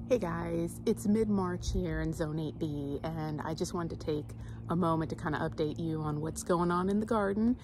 Hey guys, it's mid-March here in Zone 8B, and I just wanted to take a moment to kind of update you on what's going on in the garden.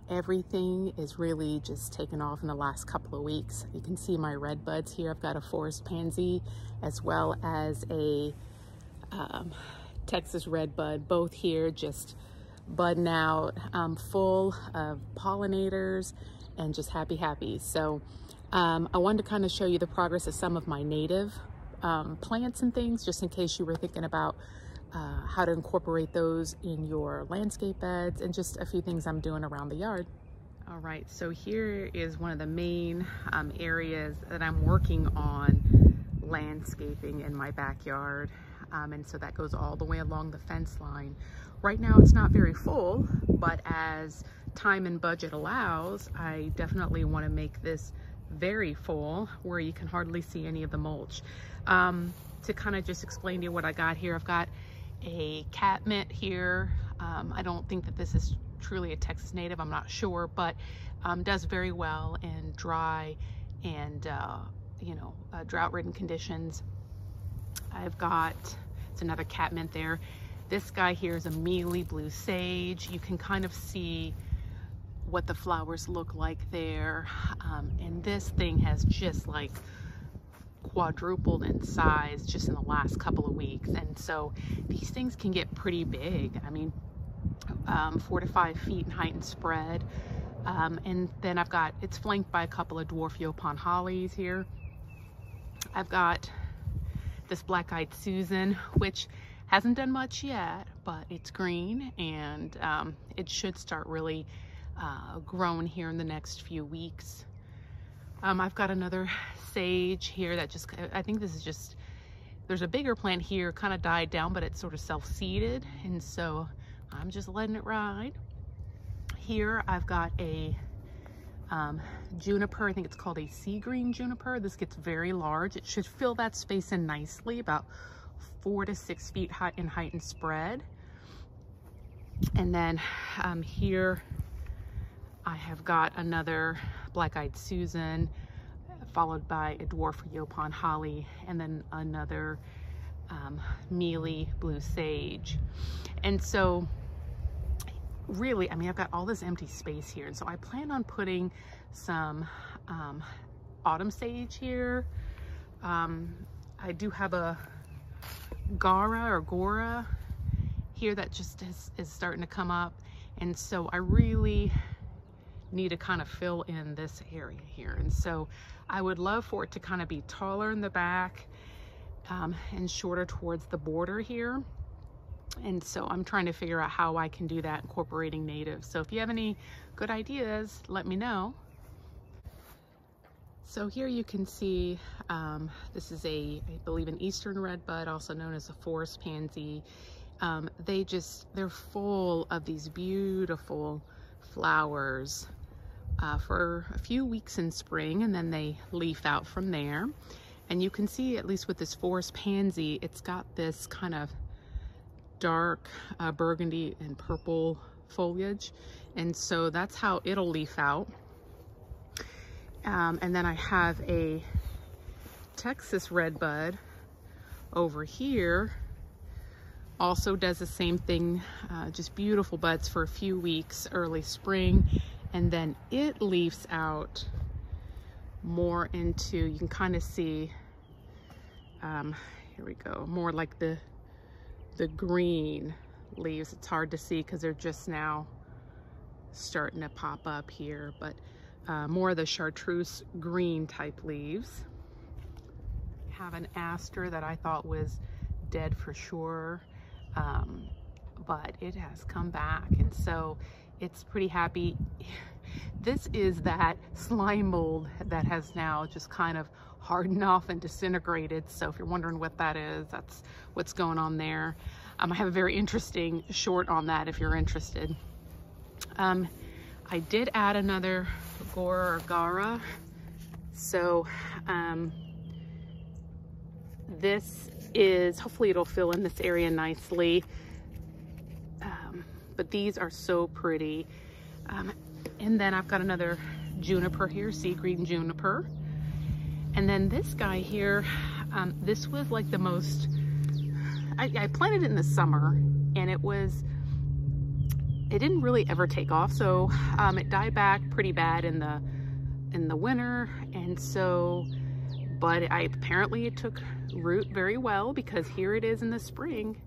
Everything is really just taken off in the last couple of weeks. You can see my red buds here. I've got a forest pansy as well as a Texas redbud, both here just budding out, full of pollinators and just happy. So I wanted to kind of show you the progress of some of my native plants and things, just in case you were thinking about how to incorporate those in your landscape beds, and just a few things I'm doing around the yard. All right, so here is one of the main areas that I'm working on landscaping in my backyard. And so that goes all the way along the fence line. Right now it's not very full, but as time and budget allows, I definitely want to make this very full where you can hardly see any of the mulch. To kind of just explain to you what I got here, I've got a catmint here. I don't think that this is truly a Texas native, I'm not sure, but does very well in dry and drought-ridden conditions. I've got, it's another catmint there. This guy here is a mealy blue sage. You can kind of see what the flowers look like there. And this thing has just like quadrupled in size just in the last couple of weeks. And so these things can get pretty big. I mean, 4 to 5 feet in height and spread. And then I've got, it's flanked by a couple of dwarf Yopon hollies here. I've got this black-eyed Susan, which hasn't done much yet, but it's green, and it should start really growing here in the next few weeks. I've got another sage here that just, I think this is just, there's a bigger plant here, kind of died down, but it's sort of self-seeded, and so I'm just letting it ride. Here I've got a juniper. I think it's called a sea green juniper. This gets very large. It should fill that space in nicely, about 4 to 6 feet high in height and spread. And then here I have got another black-eyed Susan, followed by a dwarf Yopon holly, and then another mealy blue sage. And so really, I mean, I've got all this empty space here, and so I plan on putting some autumn sage here. I do have a Gora here that just is starting to come up, and so I really need to kind of fill in this area here. And so I would love for it to kind of be taller in the back and shorter towards the border here. And so I'm trying to figure out how I can do that incorporating natives. So if you have any good ideas, let me know. So here you can see, this is I believe an eastern redbud, also known as a forest pansy. They're full of these beautiful flowers for a few weeks in spring, and then they leaf out from there. And you can see, at least with this forest pansy, it's got this kind of dark burgundy and purple foliage, and so that's how it'll leaf out. And then I have a Texas redbud over here, also does the same thing, just beautiful buds for a few weeks early spring, and then it leaves out more into, you can kind of see, here we go, more like the green leaves. It's hard to see because they're just now starting to pop up here, but more of the chartreuse green type leaves. Have an aster that I thought was dead for sure, but it has come back, and so it's pretty happy. This is that slime mold that has now just kind of hardened off and disintegrated. So if you're wondering what that is, that's what's going on there. I have a very interesting short on that if you're interested. I did add another Gara. So this is, hopefully it'll fill in this area nicely. But these are so pretty. And then I've got another juniper here, sea green juniper. And then this guy here, This was like the most, I planted it in the summer, and it didn't really ever take off. So it died back pretty bad in the winter, and so, but apparently it took root very well, because here it is in the spring,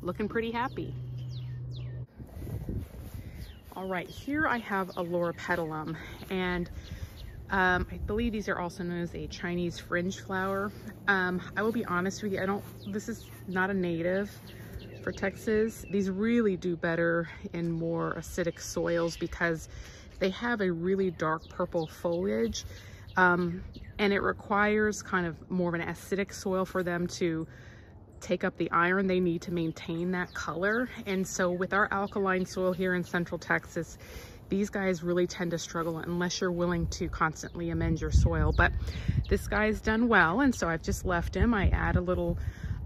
looking pretty happy. All right, here I have a LOROPETALUM, and I believe these are also known as a Chinese fringe flower. I will be honest with you, this is not a native for Texas. These really do better in more acidic soils because they have a really dark purple foliage, and it requires kind of more of an acidic soil for them to take up the iron they need to maintain that color. And so with our alkaline soil here in Central Texas, these guys really tend to struggle unless you're willing to constantly amend your soil. But this guy's done well, and so I've just left him. I add a little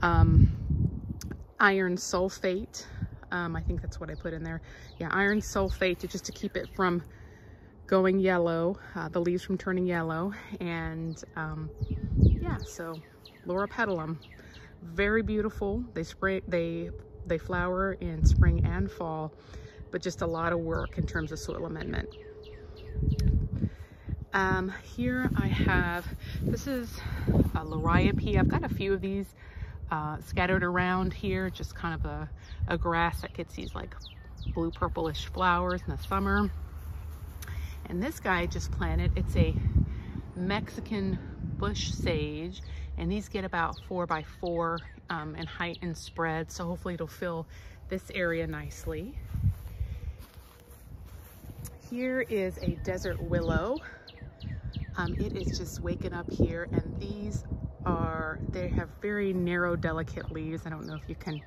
iron sulfate. I think that's what I put in there. Yeah, iron sulfate just to keep it from going yellow, the leaves from turning yellow. And yeah, so LOROPETALUM, very beautiful. They flower in spring and fall, but just a lot of work in terms of soil amendment. Here I have, this is a Loriope. I've got a few of these scattered around here, just kind of a grass that gets these like blue purplish flowers in the summer. And this guy I just planted, it's a Mexican bush sage, and these get about 4 by 4 in height and spread, so hopefully it'll fill this area nicely. Here is a desert willow. It is just waking up here, and they have very narrow, delicate leaves. I don't know if you can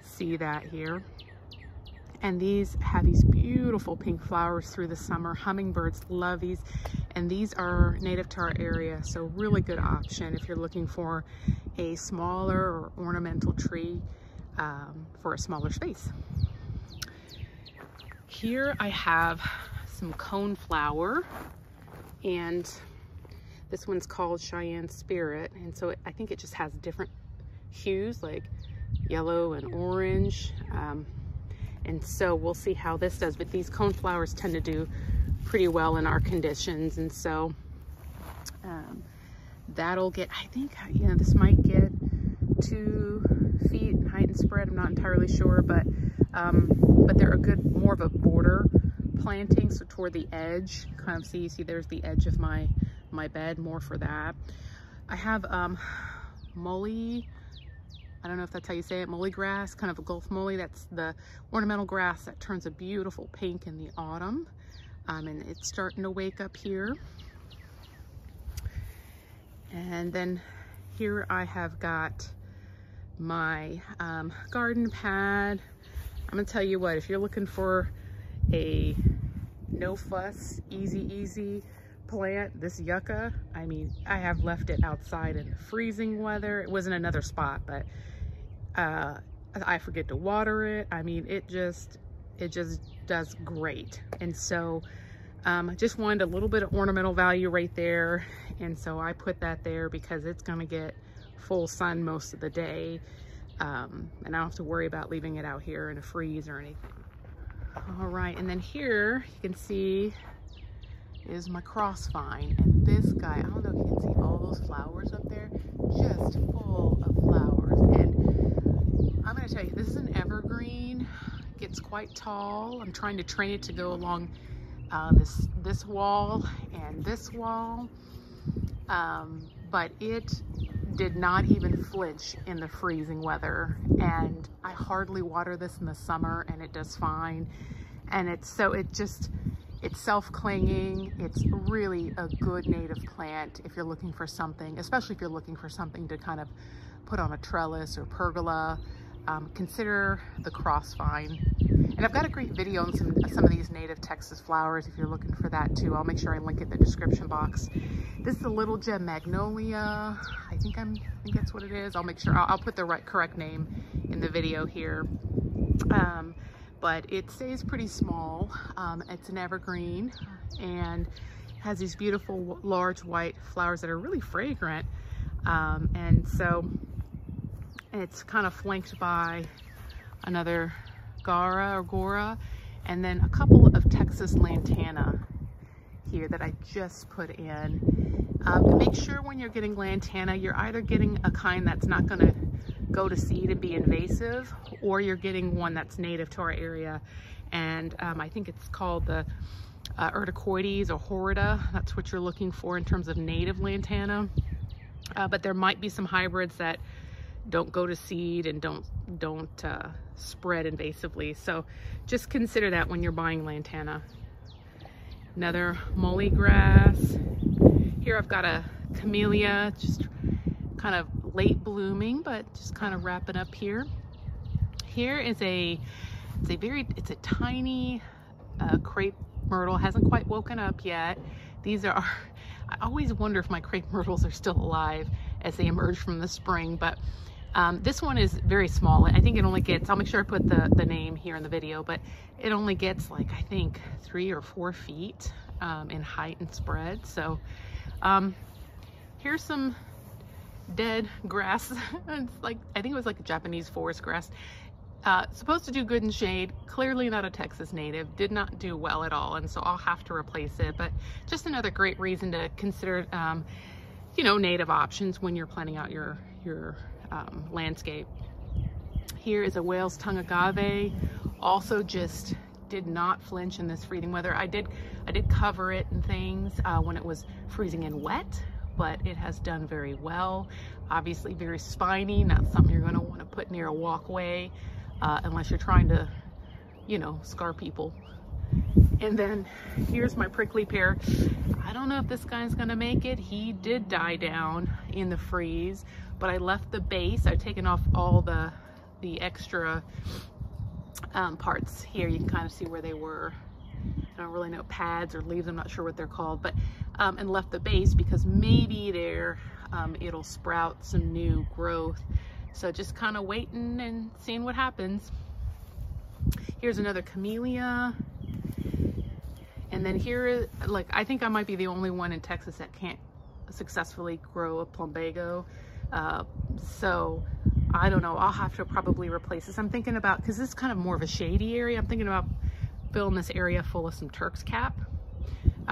see that here. And these have these beautiful pink flowers through the summer. Hummingbirds love these, and these are native to our area, so really good option if you're looking for a smaller or ornamental tree for a smaller space. Here I have some coneflower, and this one's called Cheyenne Spirit, and so I think it just has different hues like yellow and orange. And so we'll see how this does, but these coneflowers tend to do pretty well in our conditions. And so that'll get, I think, you know, this might get 2 feet in height and spread. I'm not entirely sure, but they're a good, more of a border planting. So toward the edge, kind of see there's the edge of my bed, more for that. I have MUHLY, I don't know if that's how you say it, MUHLY grass, kind of a Gulf MUHLY. That's the ornamental grass that turns a beautiful pink in the autumn. And it's starting to wake up here. And then here I have got my garden pad. I'm gonna tell you what, if you're looking for a no fuss, easy plant, this yucca, I mean, I have left it outside in freezing weather. It was in another spot, but I forget to water it. I mean, it just does great. And so just wanted a little bit of ornamental value right there, and so I put that there because it's gonna get full sun most of the day, and I don't have to worry about leaving it out here in a freeze or anything. All right, and then here you can see is my CROSSVINE, and this guy, I don't know if you can see all those flowers up there, just full of flowers. And I'm gonna tell you, this is an evergreen, gets quite tall. I'm trying to train it to go along this wall and this wall, but it did not even flinch in the freezing weather, and I hardly water this in the summer, and it does fine. And it's self-clinging. It's really a good native plant if you're looking for something, especially if you're looking for something to kind of put on a trellis or pergola. Consider the CROSSVINE. And I've got a great video on some of these native Texas flowers if you're looking for that too. I'll make sure I link it in the description box. This is a little gem magnolia. I think that's what it is. I'll make sure I'll put the correct name in the video here. But it stays pretty small. It's an evergreen and has these beautiful large white flowers that are really fragrant. And so it's kind of flanked by another Gora, and then a couple of Texas Lantana here that I just put in. Make sure when you're getting Lantana, you're either getting a kind that's not going to go to seed and be invasive, or you're getting one that's native to our area. And I think it's called the urticoides or horrida. That's what you're looking for in terms of native Lantana. But there might be some hybrids that don't go to seed and don't spread invasively. So just consider that when you're buying Lantana. Another muhly grass. Here I've got a camellia, just kind of late blooming, but just kind of wrapping up here. Here is it's a tiny crepe myrtle, hasn't quite woken up yet. These are, I always wonder if my crepe myrtles are still alive as they emerge from the spring, but this one is very small. I think it only gets, I'll make sure I put the name here in the video, but it only gets like, I think 3 or 4 feet in height and spread. So here's some dead grass. It's like, I think it was like a Japanese forest grass. Supposed to do good in shade, clearly not a Texas native, did not do well at all, and so I'll have to replace it. But just another great reason to consider you know, native options when you're planning out your landscape. Here is a whale's tongue agave, also just did not flinch in this freezing weather. I did cover it and things when it was freezing and wet, but it has done very well. Obviously very spiny, not something you're going to want to put near a walkway unless you're trying to, you know, scar people. And then here's my prickly pear. I don't know if this guy's gonna make it. He did die down in the freeze, but I left the base. I've taken off all the extra parts here. You can kind of see where they were. I don't really know, pads or leaves, I'm not sure what they're called, but and left the base because maybe there it'll sprout some new growth. So just kind of waiting and seeing what happens. Here's another camellia. And then here, like, I think I might be the only one in Texas that can't successfully grow a plumbago. So I don't know, I'll have to probably replace this. I'm thinking about, because this is kind of more of a shady area, I'm thinking about filling this area full of some Turk's cap,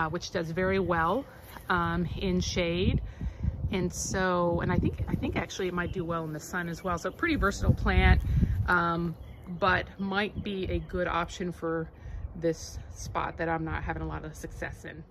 which does very well in shade. And so, and I think actually it might do well in the sun as well. So pretty versatile plant, but might be a good option for this spot that I'm not having a lot of success in.